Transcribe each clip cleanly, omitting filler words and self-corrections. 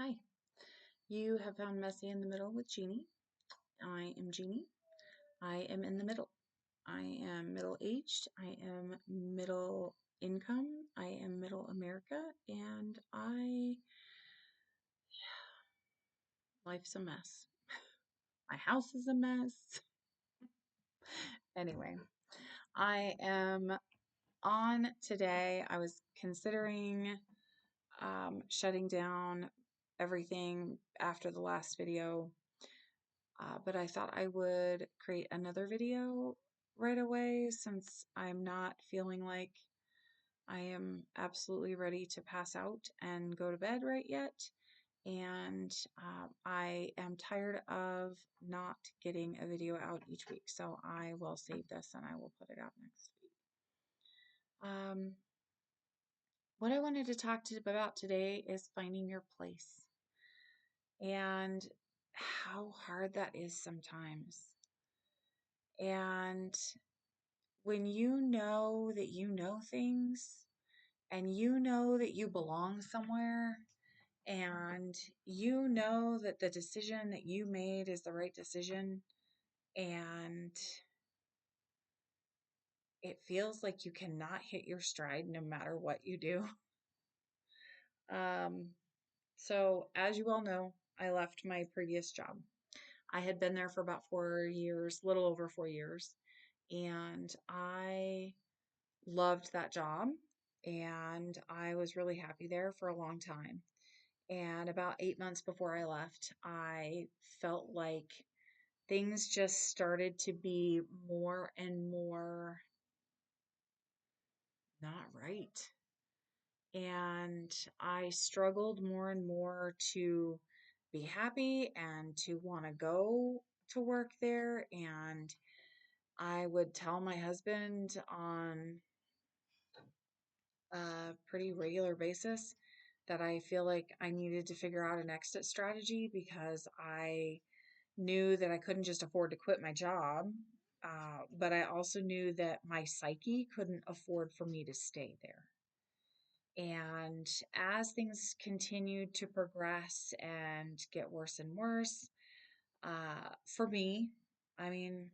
Hi, you have found Messy in the Middle with Jeanie. I am Jeanie. I am in the middle. I am middle aged. I am middle income. I am middle America. And life's a mess. My house is a mess. Anyway, I am on today. I was considering shutting down everything after the last video. But I thought I would create another video right away since I'm not feeling like I am absolutely ready to pass out and go to bed right yet. And I am tired of not getting a video out each week. So I will save this and I will put it out next week. What I wanted to talk to about today is finding your place and how hard that is sometimes. And when you know things and you know that you belong somewhere and you know that the decision that you made is the right decision and it feels like you cannot hit your stride no matter what you do. Um, so as you all know, I left my previous job. I had been there for about 4 years, little over 4 years, and I loved that job and I was really happy there for a long time. And about 8 months before I left, I felt like things just started to be more and more not right. And I struggled more and more to be happy and to want to go to work there. And I would tell my husband on a pretty regular basis that I feel like I needed to figure out an exit strategy because I knew that I couldn't just afford to quit my job. But I also knew that my psyche couldn't afford for me to stay there. And as things continued to progress and get worse and worse, for me, I mean,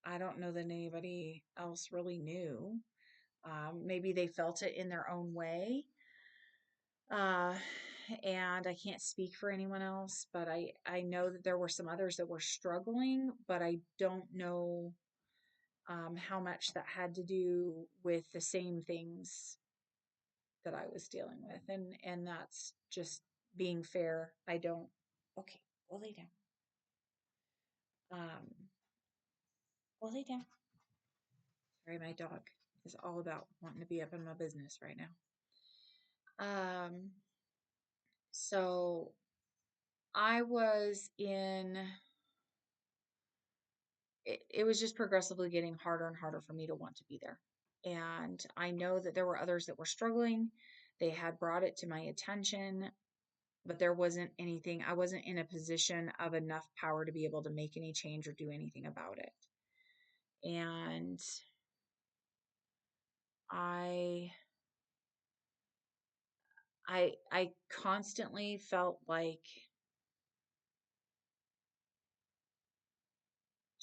I don't know that anybody else really knew. Maybe they felt it in their own way. Uh, and I can't speak for anyone else, but I know that there were some others that were struggling, but I don't know how much that had to do with the same things that I was dealing with. And that's just being fair. I don't, okay, we'll lay down. Um, we'll lay down. Sorry, my dog is all about wanting to be up in my business right now. So I was in it was just progressively getting harder and harder for me to want to be there. And I know that there were others that were struggling. They had brought it to my attention, but there wasn't anything, I wasn't in a position of enough power to be able to make any change or do anything about it. And I I constantly felt like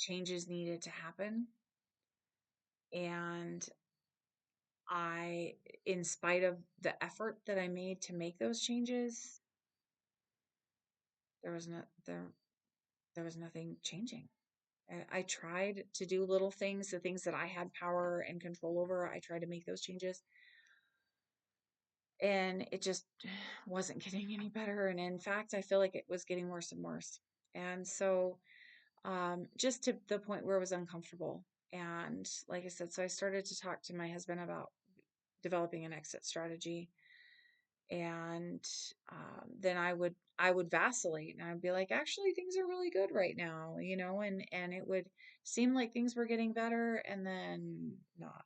changes needed to happen. And I, in spite of the effort that I made to make those changes, there was no there was nothing changing. I tried to do little things, the things that I had power and control over. I tried to make those changes, and it just wasn't getting any better. And in fact, I feel like it was getting worse and worse. And so, just to the point where it was uncomfortable. And like I said, so I started to talk to my husband about developing an exit strategy. And then I would vacillate and I'd be like, actually things are really good right now, and it would seem like things were getting better and then not.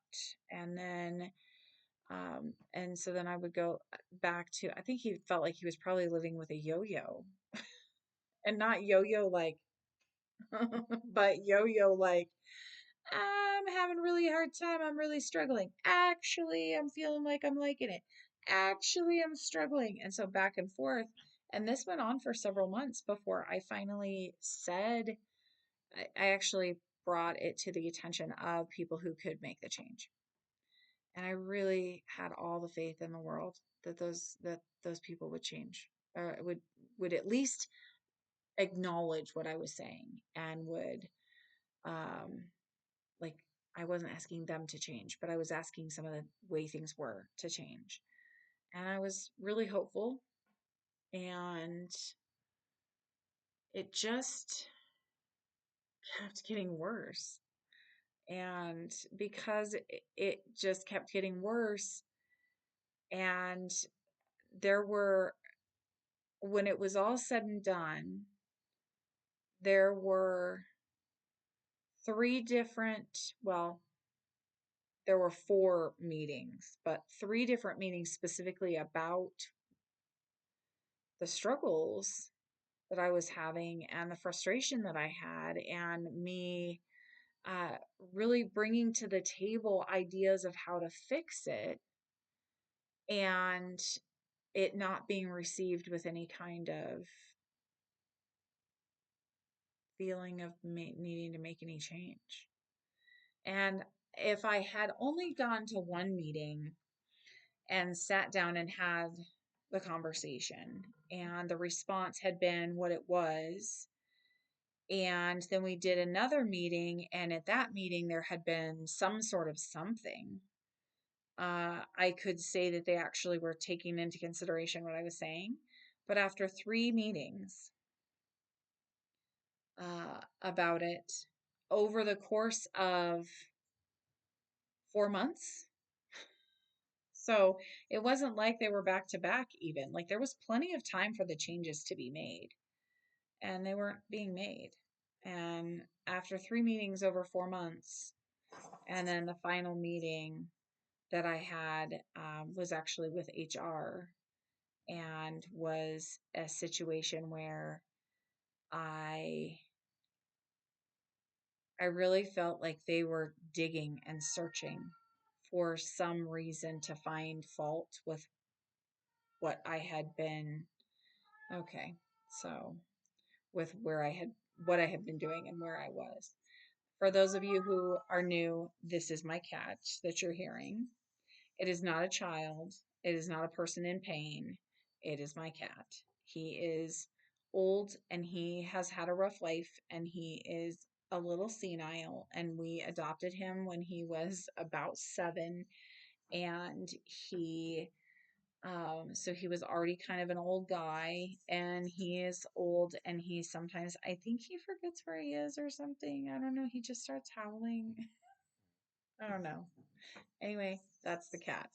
And then and so then I would go back to, I think he felt like he was probably living with a yo-yo, and not yo-yo like but yo-yo like, I'm having a really hard time. I'm really struggling. Actually, I'm feeling like I'm liking it. Actually, I'm struggling. And so back and forth. And this went on for several months before I finally said, I actually brought it to the attention of people who could make the change. And I really had all the faith in the world that those people would change, or would at least acknowledge what I was saying, and would, um like, I wasn't asking them to change, but I was asking some of the way things were to change. And I was really hopeful, and it just kept getting worse. And because it just kept getting worse, and there were, when it was all said and done, there were three different, well, there were four meetings, but three different meetings specifically about the struggles that I was having and the frustration that I had, and me uh, really bringing to the table ideas of how to fix it, and it not being received with any kind of feeling of needing to make any change. And if I had only gone to one meeting and sat down and had the conversation, and the response had been what it was, and then we did another meeting, and at that meeting there had been some sort of something, I could say that they actually were taking into consideration what I was saying. But after three meetings about it over the course of 4 months, so it wasn't like they were back to back, even. Like, there was plenty of time for the changes to be made, and they weren't being made. And after three meetings over 4 months, and then the final meeting that I had was actually with HR, and was a situation where I I really felt like they were digging and searching for some reason to find fault with what I had been, okay, so with where I had, what I had been doing and where I was. For those of you who are new, this is my cat that you're hearing. It is not a child. It is not a person in pain. It is my cat. He is old, and he has had a rough life, and he is a little senile, and we adopted him when he was about 7. And so he was already kind of an old guy, and he is old, and he sometimes, I think he forgets where he is or something. I don't know. He just starts howling. I don't know. Anyway, that's the cat.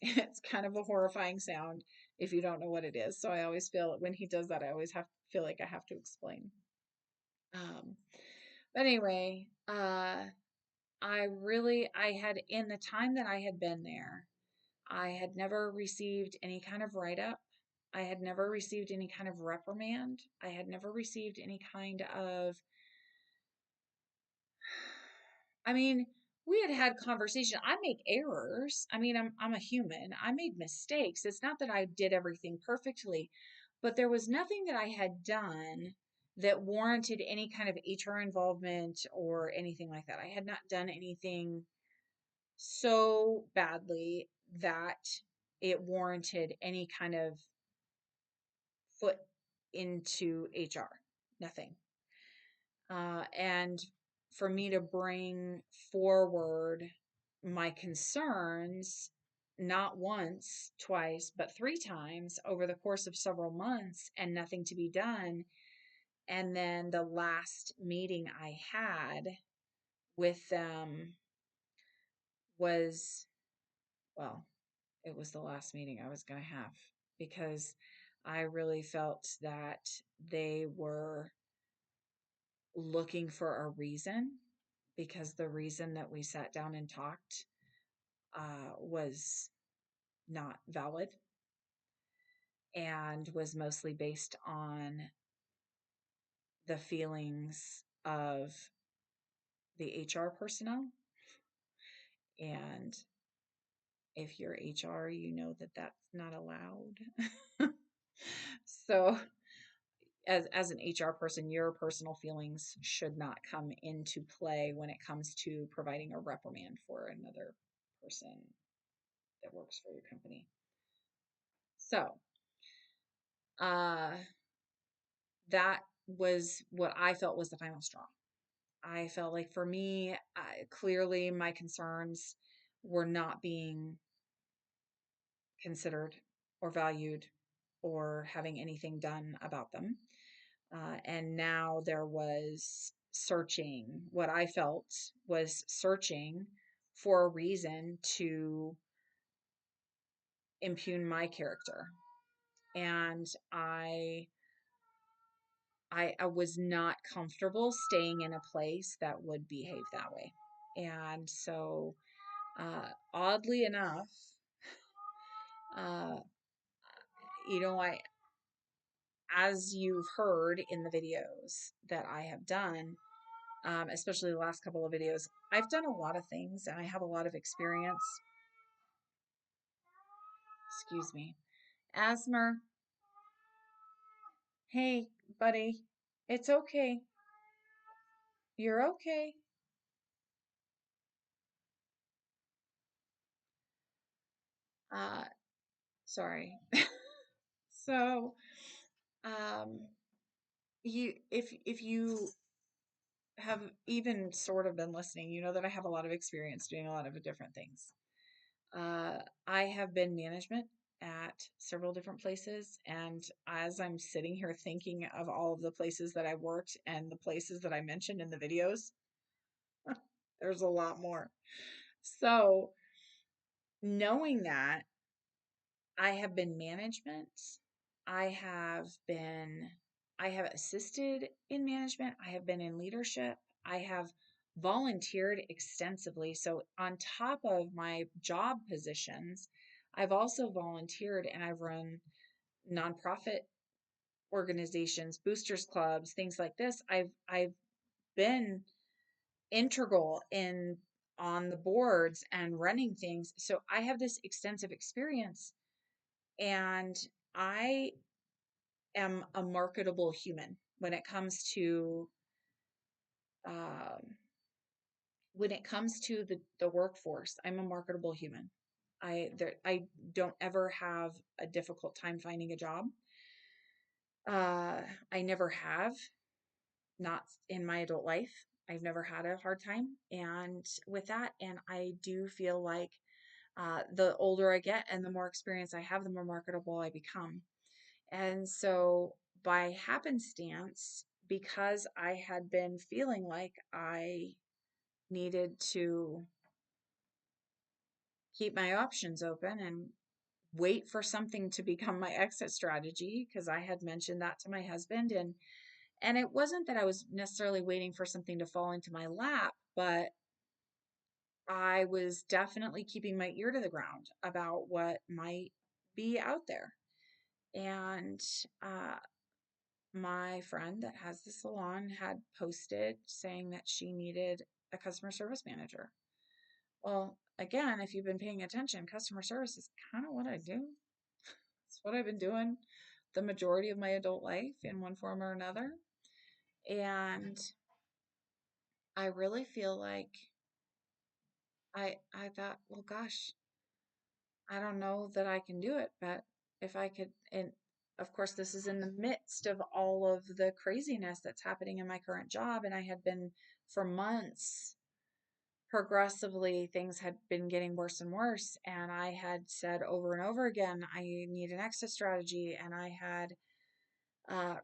It's kind of a horrifying sound if you don't know what it is. So I always feel when he does that, I always feel like I have to explain. Um, but anyway, I had, in the time that I had been there, I had never received any kind of write up. I had never received any kind of reprimand. I had never received any kind of, I mean, we had had conversation. I make errors. I mean, I'm a human. I made mistakes. It's not that I did everything perfectly, but there was nothing that I had done that warranted any kind of HR involvement or anything like that. I had not done anything so badly that it warranted any kind of foot into HR. Nothing. And for me to bring forward my concerns, not once, twice, but three times over the course of several months, and nothing to be done. And then the last meeting I had with them was, well, it was the last meeting I was going to have, because I really felt that they were looking for a reason, because the reason that we sat down and talked was not valid, and was mostly based on the feelings of the HR personnel. And if you're HR, you know that that's not allowed. So as an HR person, your personal feelings should not come into play when it comes to providing a reprimand for another person that works for your company. So, uh, that was what I felt was the final straw. I felt like for me, clearly my concerns were not being considered or valued or having anything done about them. And now there was searching, what I felt was searching for a reason to impugn my character. And I was not comfortable staying in a place that would behave that way. And so, oddly enough, uh, as you've heard in the videos that I have done, especially the last couple of videos, I've done a lot of things and I have a lot of experience. Excuse me. Asmer, hey, buddy, it's okay. You're okay. Uh, sorry. So, um, if you have even sort of been listening, you know that I have a lot of experience doing a lot of different things. Uh, I have been management at several different places, and as I'm sitting here thinking of all of the places that I worked and the places that I mentioned in the videos, there's a lot more. So, knowing that, I have been management. I have been, I have assisted in management. I have been in leadership. I have volunteered extensively. So, on top of my job positions, I've also volunteered and I've run nonprofit organizations, boosters clubs, things like this. I've been integral in on the boards and running things. So I have this extensive experience, and I am a marketable human um, when it comes to the workforce. I'm a marketable human. I don't ever have a difficult time finding a job. Uh, I never have, not in my adult life. I've never had a hard time, and with that, and I do feel like the older I get and the more experience I have, the more marketable I become. And so, by happenstance, because I had been feeling like I needed to keep my options open and wait for something to become my exit strategy, because I had mentioned that to my husband, and it wasn't that I was necessarily waiting for something to fall into my lap, but I was definitely keeping my ear to the ground about what might be out there. And uh, my friend that has the salon had posted saying that she needed a customer service manager. Well, again, if you've been paying attention, customer service is kind of what I do. It's what I've been doing the majority of my adult life in one form or another. And I really feel like I thought, well, gosh, I don't know that I can do it, but if I could, and of course, this is in the midst of all of the craziness that's happening in my current job. And I had been for months, progressively, things had been getting worse and worse. And I had said over and over again, I need an exit strategy. And I had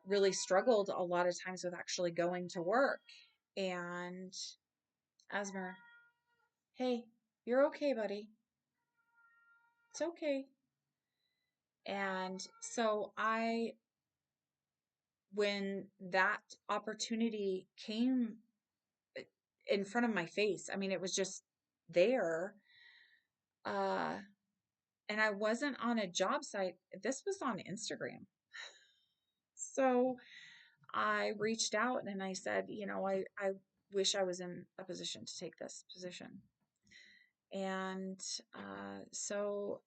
really struggled a lot of times with actually going to work. And Asmer, hey, you're okay, buddy. It's okay. And so when that opportunity came in front of my face, I mean, it was just there. Uh, and I wasn't on a job site. This was on Instagram. So I reached out and I said, I wish I was in a position to take this position. And so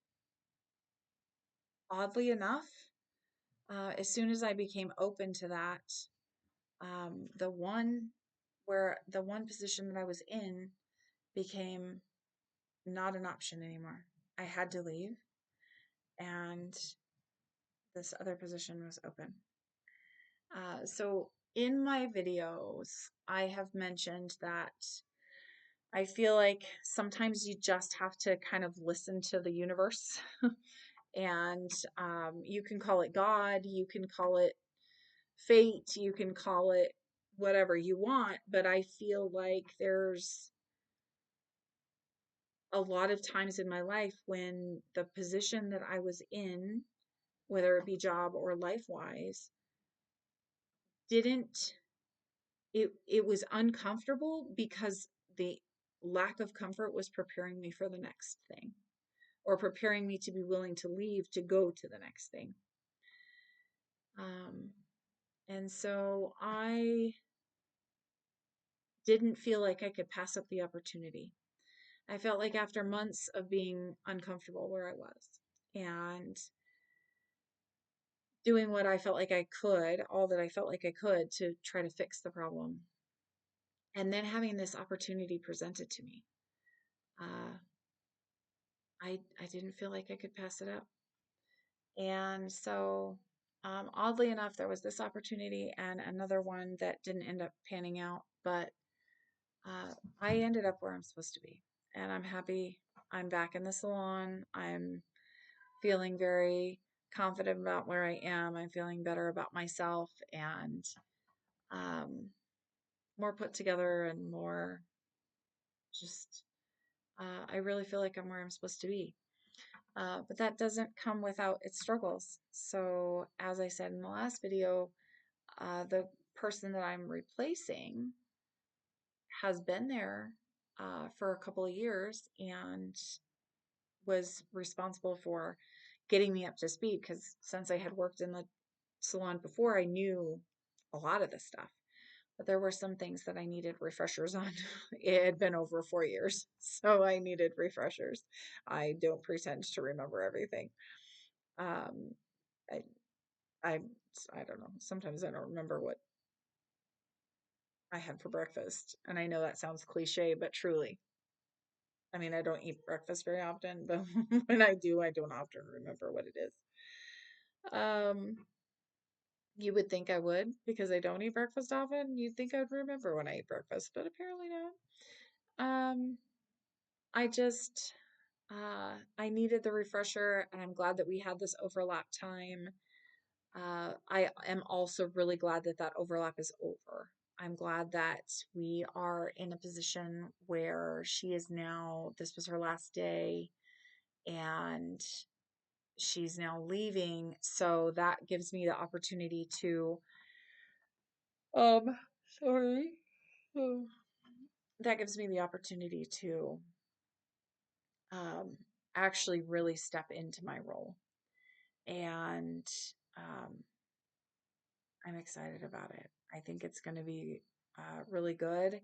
oddly enough, As soon as I became open to that, the one position that I was in became not an option anymore. I had to leave, and this other position was open. So in my videos, I have mentioned that I feel like sometimes you just have to kind of listen to the universe. And you can call it God, you can call it fate, you can call it whatever you want, but I feel like there's a lot of times in my life when the position that I was in, whether it be job or life wise, didn't it was uncomfortable because the lack of comfort was preparing me for the next thing, or preparing me to be willing to leave to go to the next thing. Um, and so I didn't feel like I could pass up the opportunity. I felt like after months of being uncomfortable where I was and doing what I felt like I could, all that I felt like I could to try to fix the problem, and then having this opportunity presented to me, uh, I didn't feel like I could pass it up. And so, oddly enough, there was this opportunity and another one that didn't end up panning out, but uh, I ended up where I'm supposed to be. And I'm happy I'm back in the salon. I'm feeling very confident about where I am. I'm feeling better about myself and um, more put together and more just, I really feel like I'm where I'm supposed to be. But that doesn't come without its struggles. So, as I said in the last video, the person that I'm replacing has been there for a couple of years and was responsible for getting me up to speed because since I had worked in the salon before, I knew a lot of this stuff. But there were some things that I needed refreshers on. It had been over 4 years, so I needed refreshers. I don't pretend to remember everything. Um, I, I, I don't know. Sometimes I don't remember what I had for breakfast, and I know that sounds cliche, but truly, I mean, I don't eat breakfast very often, but when I do, I don't often remember what it is. Um, you would think I would because I don't eat breakfast often. You'd think I'd remember when I eat breakfast, but apparently not. I just I needed the refresher, and I'm glad that we had this overlap time. I am also really glad that that overlap is over. I'm glad that we are in a position where she is now, this was her last day, and she's now leaving. So that gives me the opportunity to, um, sorry. Oh. That gives me the opportunity to um, actually really step into my role. And um, I'm excited about it. I think it's going to be really good.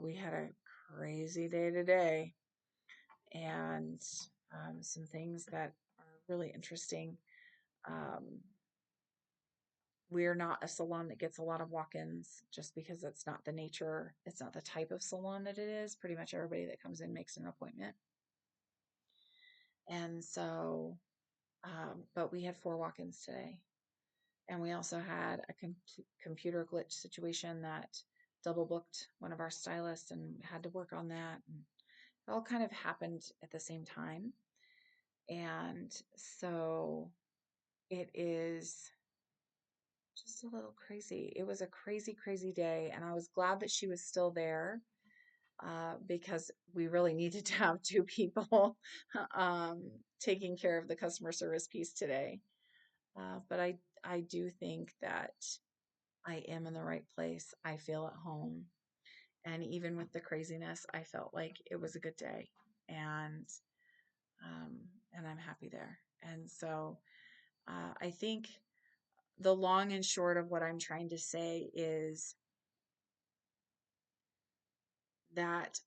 We had a crazy day today and some things that are really interesting. Um, we're not a salon that gets a lot of walk-ins just because it's not the nature, it's not the type of salon that it is. Pretty much everybody that comes in makes an appointment. And so, but we had 4 walk-ins today. And we also had a computer glitch situation that double booked one of our stylists and had to work on that. And it all kind of happened at the same time. And so it is just a little crazy. It was a crazy, crazy day. And I was glad that she was still there because we really needed to have 2 people taking care of the customer service piece today. But I do think that I am in the right place. I feel at home. And even with the craziness, I felt like it was a good day. And um, and I'm happy there. And so I think the long and short of what I'm trying to say is that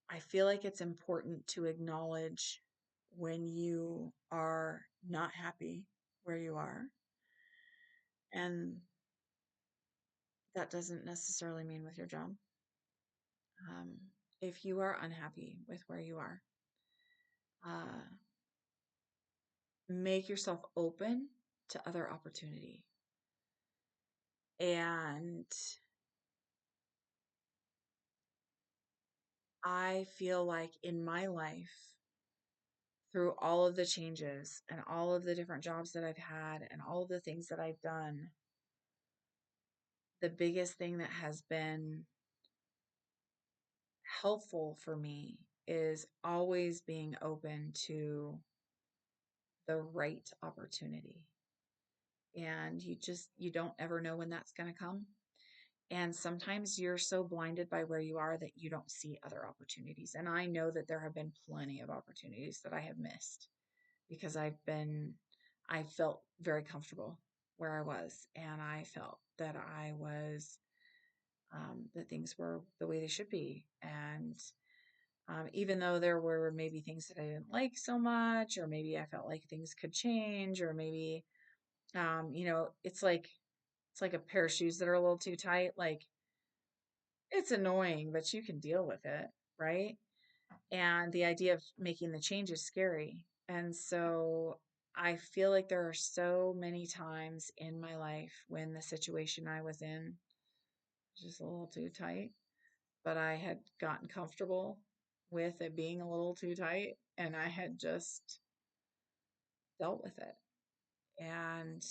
I feel like it's important to acknowledge when you are not happy where you are, And that doesn't necessarily mean with your job. Um, if you are unhappy with where you are, uh, make yourself open to other opportunity. And I feel like in my life, through all of the changes and all of the different jobs that I've had and all of the things that I've done, the biggest thing that has been helpful for me is always being open to the right opportunity. And you don't ever know when that's going to come. And sometimes you're so blinded by where you are that you don't see other opportunities. And I know that there have been plenty of opportunities that I have missed because I felt very comfortable where I was. And I felt that that things were the way they should be. And even though there were maybe things that I didn't like so much, or maybe I felt like things could change, or maybe, it's like a pair of shoes that are a little too tight. Like, it's annoying, but you can deal with it, right? And the idea of making the change is scary. And so I feel like there are so many times in my life when the situation I was in was just a little too tight, but I had gotten comfortable with it being a little too tight and I had just dealt with it. And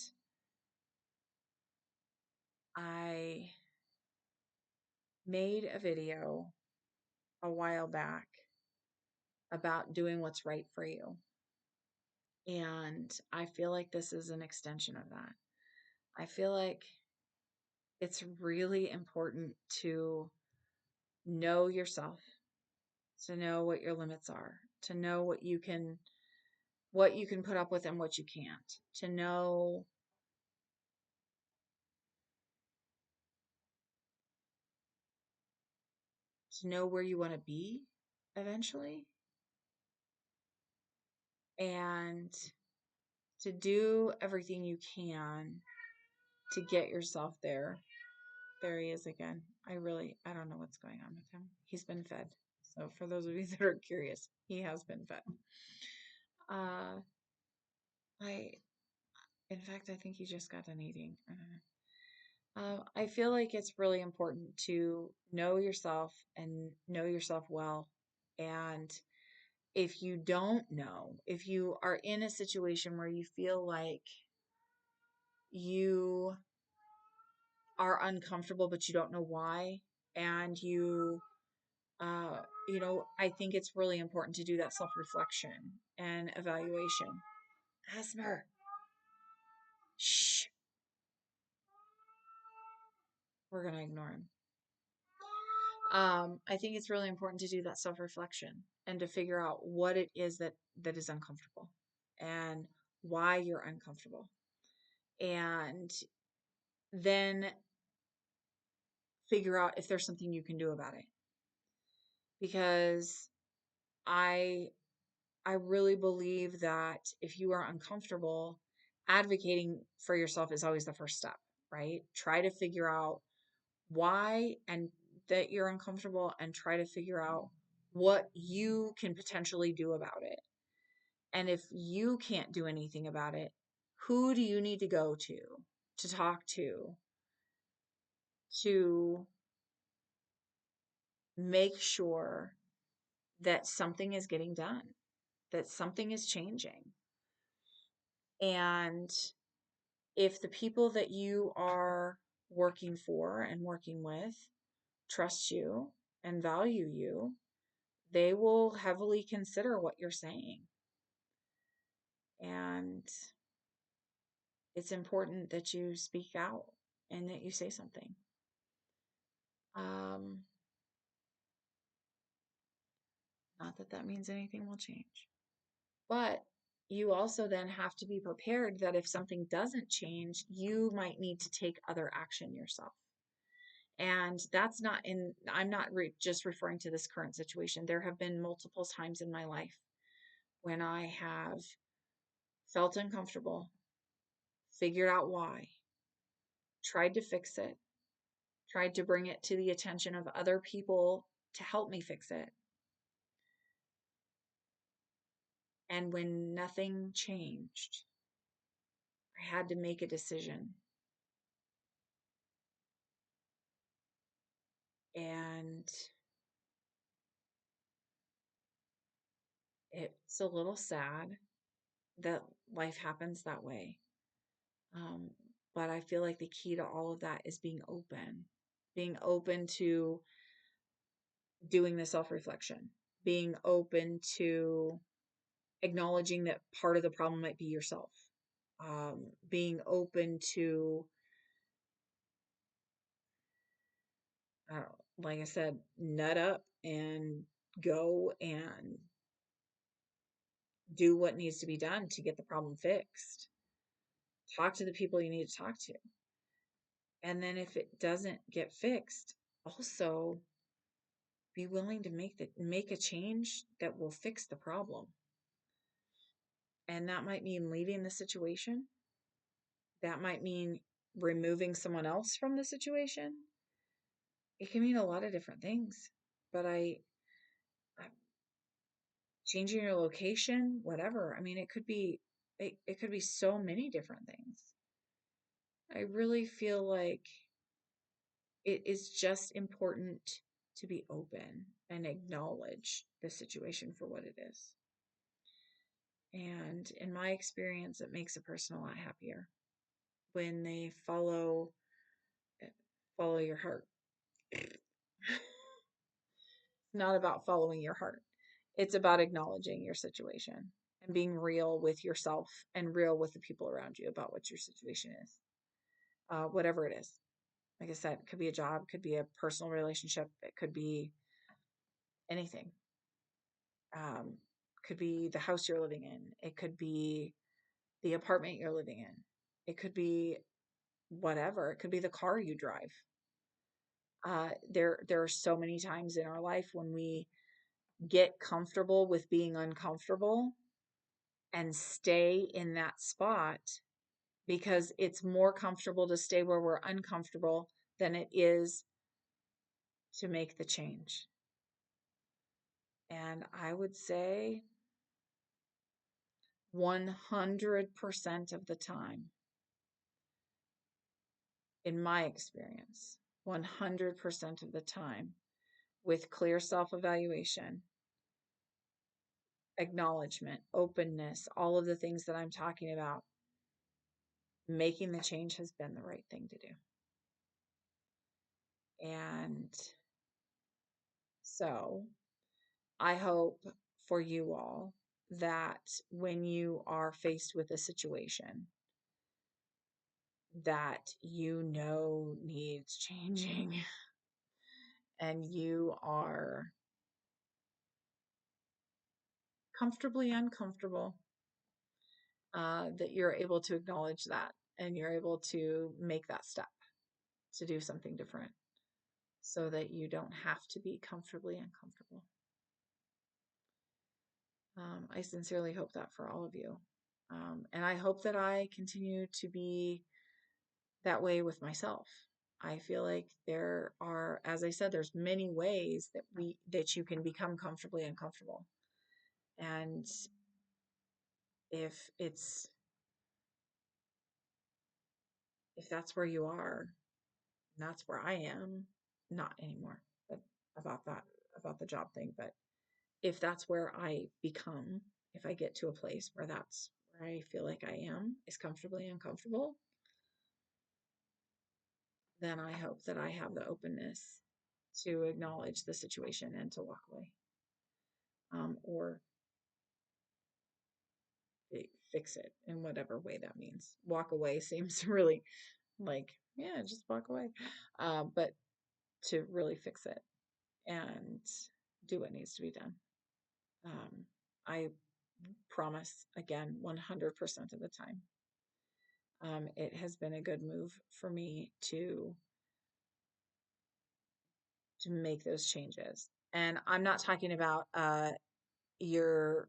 I made a video a while back about doing what's right for you. And I feel like this is an extension of that. I feel like it's really important to know yourself, to know what your limits are, to know what you can put up with and what you can't, to know where you want to be eventually, and to do everything you can to get yourself there. There he is again. I don't know what's going on with him. He's been fed. So for those of you that are curious, he has been fed. Uh, I, in fact, I think he just got done eating. I don't know. I feel like it's really important to know yourself and know yourself well. And if you don't know, if you are in a situation where you feel like you are uncomfortable, but you don't know why, and uh, I think it's really important to do that self reflection and evaluation. Asmer, shh, we're going to ignore him. I think it's really important to do that self reflection and to figure out what it is that is uncomfortable and why you're uncomfortable. And then figure out if there's something you can do about it. Because I I really believe that if you are uncomfortable, advocating for yourself is always the first step, right? Try to figure out why and that you're uncomfortable and try to figure out what you can potentially do about it. And if you can't do anything about it, who do you need to go to talk to make sure that something is getting done, that something is changing? And if the people that you are working for and working with trust you and value you, they will heavily consider what you're saying. And it's important that you speak out and that you say something. Um, Not that that means anything will change. But you also then have to be prepared that if something doesn't change, you might need to take other action yourself. And I'm not just referring to this current situation. There have been multiple times in my life when I have felt uncomfortable, figured out why, tried to fix it, tried to bring it to the attention of other people to help me fix it. And when nothing changed, I had to make a decision. And it's a little sad that life happens that way. Um, but I feel like the key to all of that is being open to doing the self reflection, being open to acknowledging that part of the problem might be yourself, being open to, like I said, nut up and go and do what needs to be done to get the problem fixed. Talk to the people you need to talk to. And then if it doesn't get fixed, also be willing to make a change that will fix the problem. And that might mean leaving the situation. That might mean removing someone else from the situation. It can mean a lot of different things. But I changing your location, whatever. I mean, it could be so many different things. I really feel like it is just important to be open and acknowledge the situation for what it is. And in my experience, it makes a person a lot happier when they follow your heart. It's not about following your heart. It's about acknowledging your situation and being real with yourself and real with the people around you about what your situation is. Whatever it is. Like I said, it could be a job, could be a personal relationship, it could be anything. Um, could be the house you're living in. It could be the apartment you're living in. It could be whatever. It could be the car you drive. There are so many times in our life when we get comfortable with being uncomfortable and stay in that spot because it's more comfortable to stay where we're uncomfortable than it is to make the change. And I would say 100% of the time, in my experience, 100% of the time, with clear self evaluation, acknowledgement, openness, all of the things that I'm talking about, making the change has been the right thing to do. And so I hope for you all that when you are faced with a situation that you know needs changing and you are comfortably uncomfortable, that you're able to acknowledge that and you're able to make that step to do something different so that you don't have to be comfortably uncomfortable. I sincerely hope that for all of you. And I hope that I continue to be that way with myself. I feel like there are, as I said, there's many ways that you can become comfortably uncomfortable. And if that's where you are, and that's where I am, not anymore, but about the job thing. But if that's where I become, if I get to a place where that's where I feel like I am, is comfortably uncomfortable, then I hope that I have the openness to acknowledge the situation and to walk away, or fix it in whatever way that means. Walk away seems really like, yeah, just walk away. But to really fix it and do what needs to be done. I promise, again, 100% of the time, it has been a good move for me to make those changes. And I'm not talking about your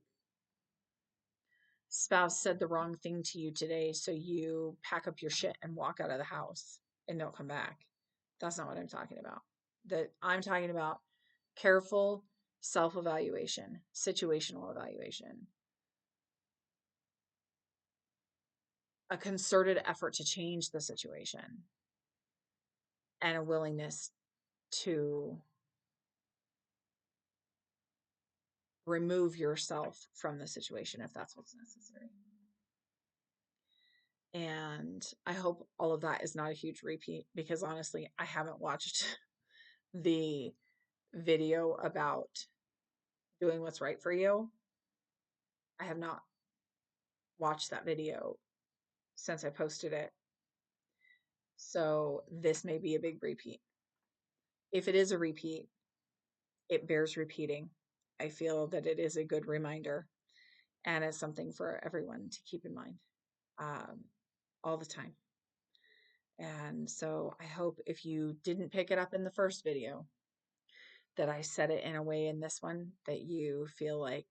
spouse said the wrong thing to you today, so you pack up your shit and walk out of the house. and don't come back. That's not what I'm talking about. That I'm talking about careful self-evaluation, situational evaluation, a concerted effort to change the situation, and a willingness to remove yourself from the situation if that's what's necessary. And I hope all of that is not a huge repeat because honestly, I haven't watched the video about doing what's right for you. I have not watched that video since I posted it. So this may be a big repeat. If it is a repeat, it bears repeating. I feel that it is a good reminder and it's something for everyone to keep in mind um, all the time. And so I hope if you didn't pick it up in the first video, that I said it in a way in this one that you feel like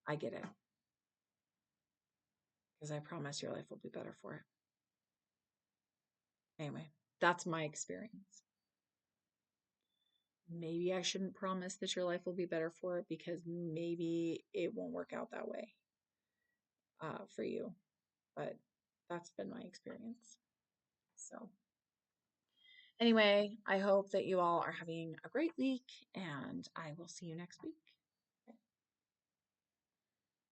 I get it. Because I promise your life will be better for it. Anyway, that's my experience. Maybe I shouldn't promise that your life will be better for it because maybe it won't work out that way for you. But that's been my experience. So, anyway, I hope that you all are having a great week and I will see you next week.